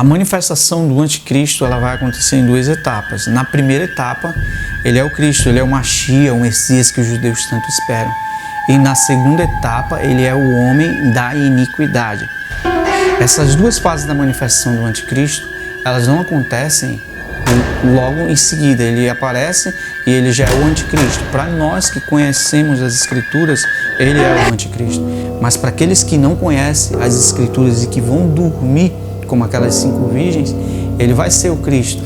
manifestação do anticristo ela vai acontecer em duas etapas. Na primeira etapa, ele é o Cristo, ele é o Machia, o Messias que os judeus tanto esperam. E na segunda etapa, ele é o homem da iniquidade. Essas duas fases da manifestação do anticristo, elas não acontecem logo em seguida. Ele aparece e ele já é o anticristo. Para nós que conhecemos as escrituras, ele é o anticristo. Mas para aqueles que não conhecem as escrituras e que vão dormir como aquelas 5 virgens, ele vai ser o Cristo.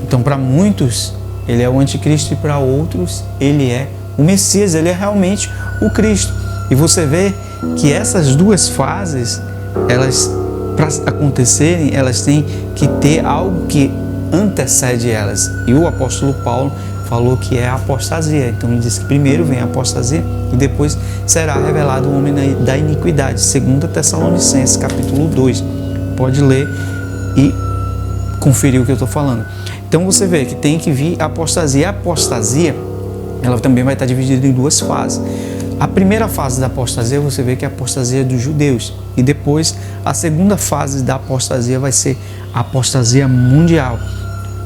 Então, para muitos, ele é o anticristo e para outros, ele é o Messias, ele é realmente o Cristo. E você vê que essas duas fases, elas, para acontecerem, elas têm que ter algo que antecede elas. E o apóstolo Paulo falou que é a apostasia. Então ele diz que primeiro vem a apostasia e depois será revelado o homem da iniquidade. 2 Tessalonicenses, capítulo 2. Pode ler e conferir o que eu estou falando. Então você vê que tem que vir a apostasia. A apostasia, ela também vai estar dividida em duas fases. A primeira fase da apostasia, você vê que é a apostasia dos judeus. E depois, a segunda fase da apostasia vai ser a apostasia mundial.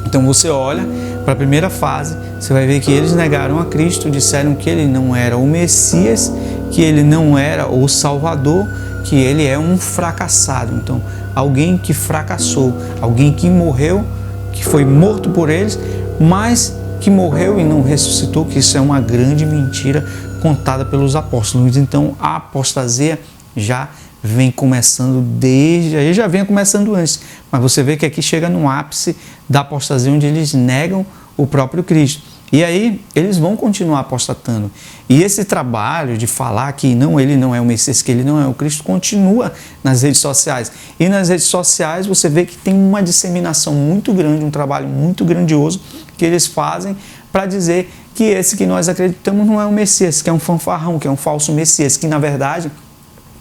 Então você olha para a primeira fase, você vai ver que eles negaram a Cristo, disseram que ele não era o Messias, que ele não era o Salvador, que ele é um fracassado. Então, alguém que fracassou, alguém que morreu, que foi morto por eles, mas que morreu e não ressuscitou, que isso é uma grande mentira contada pelos apóstolos. Então, a apostasia já vem começando aí já vem começando antes, mas você vê que aqui chega no ápice da apostasia, onde eles negam o próprio Cristo. E aí eles vão continuar apostatando. E esse trabalho de falar que ele não é o Messias, que ele não é o Cristo, continua nas redes sociais. E nas redes sociais você vê que tem uma disseminação muito grande, um trabalho muito grandioso que eles fazem para dizer que esse que nós acreditamos não é o Messias, que é um fanfarrão, que é um falso Messias, que na verdade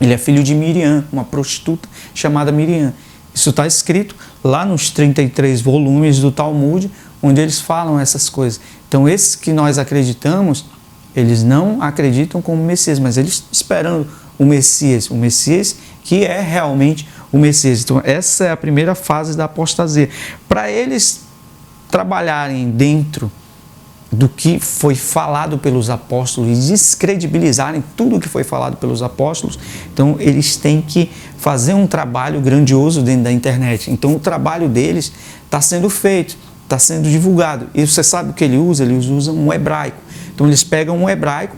ele é filho de Miriam, uma prostituta chamada Miriam. Isso está escrito lá nos 33 volumes do Talmud, onde eles falam essas coisas. Então, esses que nós acreditamos, eles não acreditam como Messias, mas eles esperando o Messias que é realmente o Messias. Então, essa é a primeira fase da apostasia. Para eles trabalharem dentro do que foi falado pelos apóstolos e descredibilizarem tudo o que foi falado pelos apóstolos, então eles têm que fazer um trabalho grandioso dentro da internet. Então o trabalho deles está sendo feito, está sendo divulgado. E você sabe o que ele usa? Eles usam um hebraico. Então eles pegam um hebraico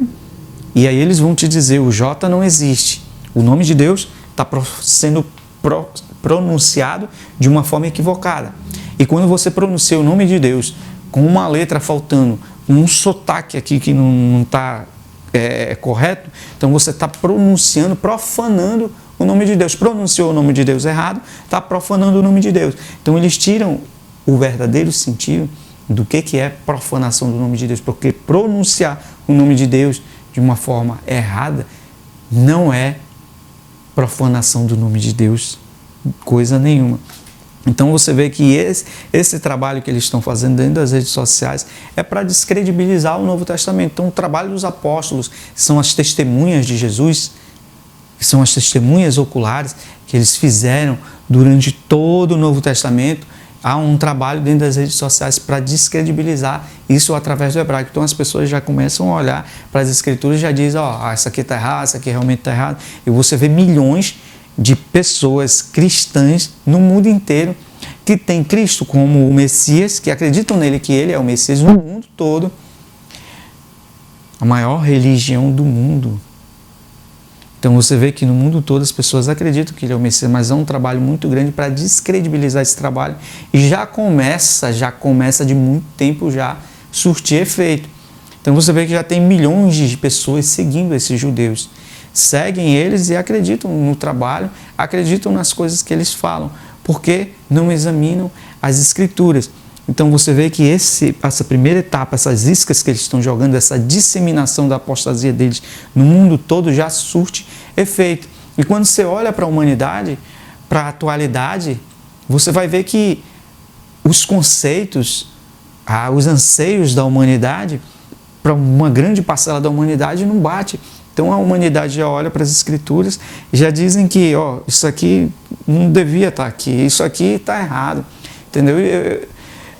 e aí eles vão te dizer, o J não existe. O nome de Deus está sendo pronunciado de uma forma equivocada. E quando você pronuncia o nome de Deus com uma letra faltando, um sotaque aqui que não está correto, então você está profanando o nome de Deus. Pronunciou o nome de Deus errado, está profanando o nome de Deus. Então eles tiram o verdadeiro sentido do que é profanação do nome de Deus, porque pronunciar o nome de Deus de uma forma errada não é profanação do nome de Deus, coisa nenhuma. Então você vê que esse trabalho que eles estão fazendo dentro das redes sociais é para descredibilizar o Novo Testamento. Então o trabalho dos apóstolos são as testemunhas de Jesus, são as testemunhas oculares que eles fizeram durante todo o Novo Testamento. Há um trabalho dentro das redes sociais para descredibilizar isso através do hebraico. Então as pessoas já começam a olhar para as escrituras e já dizem, essa aqui está errada, essa aqui realmente está errada. E você vê milhões de pessoas cristãs no mundo inteiro que têm Cristo como o Messias, que acreditam nele, que ele é o Messias no mundo todo, a maior religião do mundo. Então você vê que no mundo todo as pessoas acreditam que ele é o Messias, mas é um trabalho muito grande para descredibilizar esse trabalho e já começa de muito tempo já surtir efeito. Então você vê que já tem milhões de pessoas seguindo esses judeus. Seguem eles e acreditam no trabalho, acreditam nas coisas que eles falam, porque não examinam as escrituras. Então você vê que essa primeira etapa, essas iscas que eles estão jogando, essa disseminação da apostasia deles no mundo todo já surte efeito. E quando você olha para a humanidade, para a atualidade, você vai ver que os conceitos, os anseios da humanidade, para uma grande parcela da humanidade não bate. Então a humanidade já olha para as escrituras e já dizem que isso aqui não devia estar aqui, isso aqui está errado, entendeu?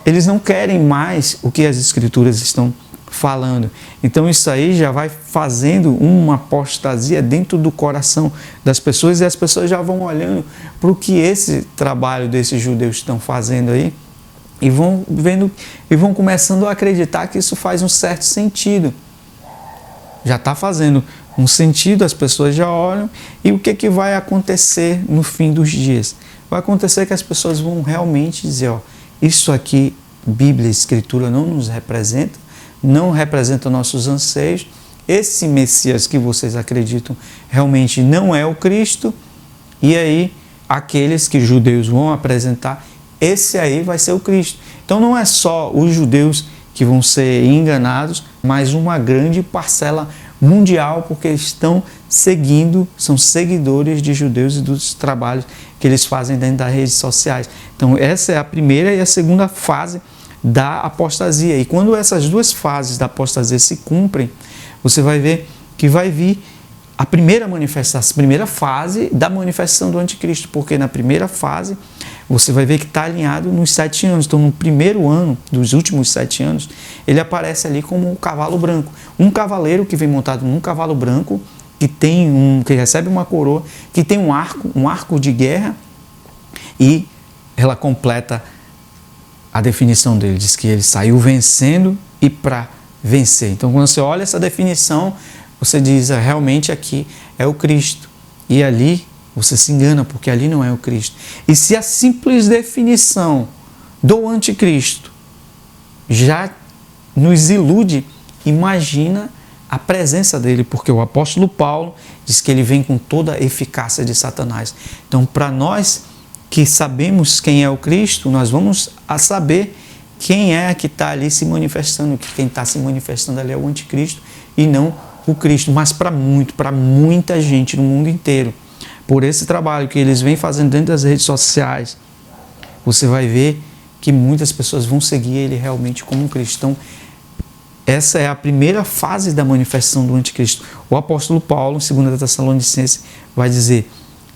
Eles não querem mais o que as Escrituras estão falando. Então isso aí já vai fazendo uma apostasia dentro do coração das pessoas, e as pessoas já vão olhando para o que esse trabalho desses judeus estão fazendo aí, e vão vendo e vão começando a acreditar que isso faz um certo sentido. Já está fazendo um sentido, as pessoas já olham, e o que vai acontecer no fim dos dias? Vai acontecer que as pessoas vão realmente dizer, ó, isso aqui, Bíblia, Escritura, não nos representa, não representa nossos anseios, esse Messias que vocês acreditam realmente não é o Cristo, e aí aqueles que os judeus vão apresentar, esse aí vai ser o Cristo. Então não é só os judeus que vão ser enganados, mas uma grande parcela mundial, porque estão seguindo, são seguidores de judeus e dos trabalhos que eles fazem dentro das redes sociais. Então essa é a primeira e a segunda fase da apostasia. E quando essas duas fases da apostasia se cumprem, você vai ver que vai vir a primeira manifestação, a primeira fase da manifestação do anticristo, porque na primeira fase você vai ver que está alinhado nos 7 anos. Então, no primeiro ano, dos últimos 7 anos, ele aparece ali como um cavalo branco. Um cavaleiro que vem montado num cavalo branco, que recebe uma coroa, que tem um arco de guerra, e ela completa a definição dele. Diz que ele saiu vencendo e para vencer. Então, quando você olha essa definição, você diz, realmente aqui é o Cristo. E ali você se engana, porque ali não é o Cristo. E se a simples definição do anticristo já nos ilude, imagina a presença dele, porque o apóstolo Paulo diz que ele vem com toda a eficácia de Satanás. Então, para nós que sabemos quem é o Cristo, nós vamos a saber quem é que está ali se manifestando, que quem está se manifestando ali é o anticristo e não o Cristo. Mas para muita gente no mundo inteiro, por esse trabalho que eles vêm fazendo dentro das redes sociais, você vai ver que muitas pessoas vão seguir ele realmente como um cristão. Essa é a primeira fase da manifestação do anticristo. O apóstolo Paulo, em 2 Tessalonicenses, vai dizer,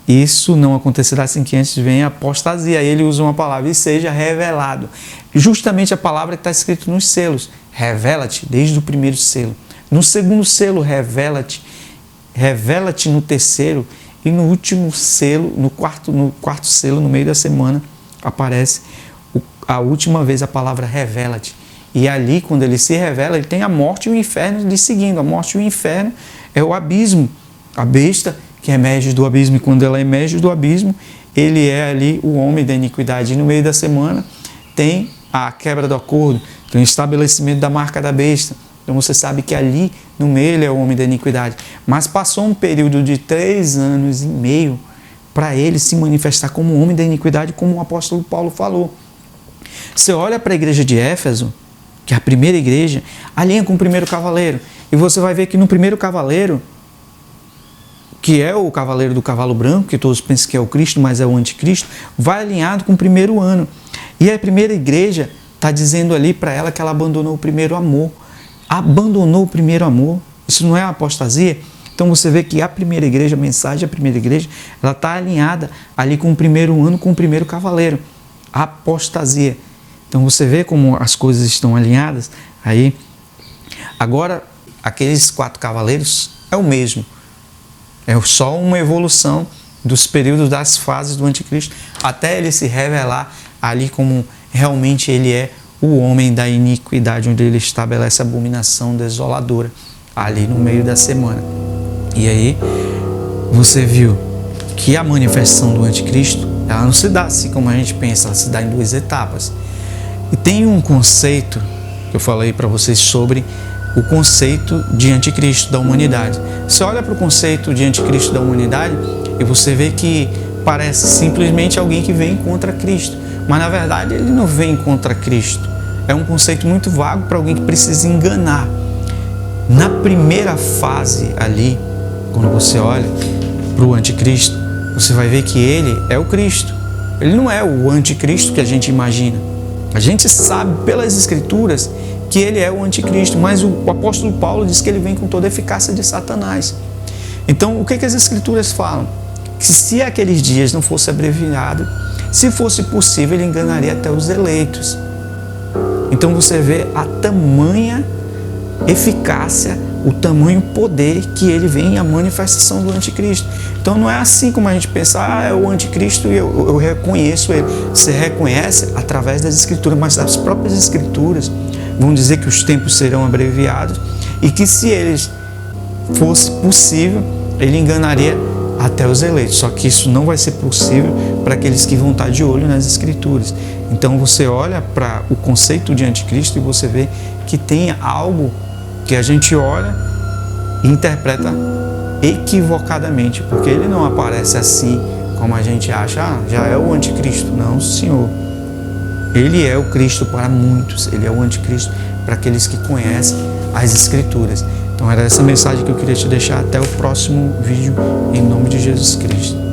isso não acontecerá sem que antes venha a apostasia. Aí ele usa uma palavra, e seja revelado. Justamente a palavra que está escrita nos selos. Revela-te desde o primeiro selo. No segundo selo, revela-te. Revela-te no terceiro. E no último selo, no quarto selo, no meio da semana, aparece a última vez a palavra revela-te. E ali, quando ele se revela, ele tem a morte e o inferno lhe seguindo. A morte e o inferno é o abismo. A besta que emerge do abismo. E quando ela emerge do abismo, ele é ali o homem da iniquidade. E no meio da semana tem a quebra do acordo, tem o estabelecimento da marca da besta. Então você sabe que ali no meio ele é o homem da iniquidade. Mas passou um período de 3 anos e meio para ele se manifestar como homem da iniquidade, como o apóstolo Paulo falou. Você olha para a igreja de Éfeso, que é a primeira igreja, alinha com o primeiro cavaleiro. E você vai ver que no primeiro cavaleiro, que é o cavaleiro do cavalo branco, que todos pensam que é o Cristo, mas é o anticristo, vai alinhado com o primeiro ano. E a primeira igreja está dizendo ali para ela que ela abandonou o primeiro amor. Abandonou o primeiro amor. Isso não é apostasia? Então você vê que a primeira igreja, a mensagem da primeira igreja, ela está alinhada ali com o primeiro ano, com o primeiro cavaleiro. Apostasia. Então você vê como as coisas estão alinhadas aí. Agora, aqueles 4 cavaleiros é o mesmo. É só uma evolução dos períodos, das fases do anticristo, até ele se revelar ali como realmente ele é o homem da iniquidade, onde ele estabelece a abominação desoladora, ali no meio da semana. E aí, você viu que a manifestação do anticristo, ela não se dá assim como a gente pensa, ela se dá em 2 etapas. E tem um conceito que eu falei para vocês sobre o conceito de anticristo da humanidade. Você olha para o conceito de anticristo da humanidade e você vê que parece simplesmente alguém que vem contra Cristo. Mas na verdade ele não vem contra Cristo. É um conceito muito vago para alguém que precisa enganar. Na primeira fase ali, quando você olha para o anticristo, você vai ver que ele é o Cristo. Ele não é o anticristo que a gente imagina. A gente sabe pelas escrituras que ele é o anticristo, mas o apóstolo Paulo diz que ele vem com toda a eficácia de Satanás. Então, o que as escrituras falam? que se aqueles dias não fosse abreviado, se fosse possível, ele enganaria até os eleitos. Então você vê a tamanha eficácia, o tamanho poder que ele vem, a manifestação do anticristo. Então não é assim como a gente pensa, é o anticristo e eu reconheço ele. Você reconhece através das escrituras, mas as próprias escrituras vão dizer que os tempos serão abreviados e que se eles fosse possível, ele enganaria até os eleitos. Só que isso não vai ser possível para aqueles que vão estar de olho nas escrituras. Então você olha para o conceito de anticristo e você vê que tem algo que a gente olha e interpreta equivocadamente, porque ele não aparece assim como a gente acha, já é o anticristo. Não, senhor. Ele é o Cristo para muitos, ele é o anticristo para aqueles que conhecem as escrituras. Então era essa mensagem que eu queria te deixar. Até o próximo vídeo, em nome de Jesus Cristo.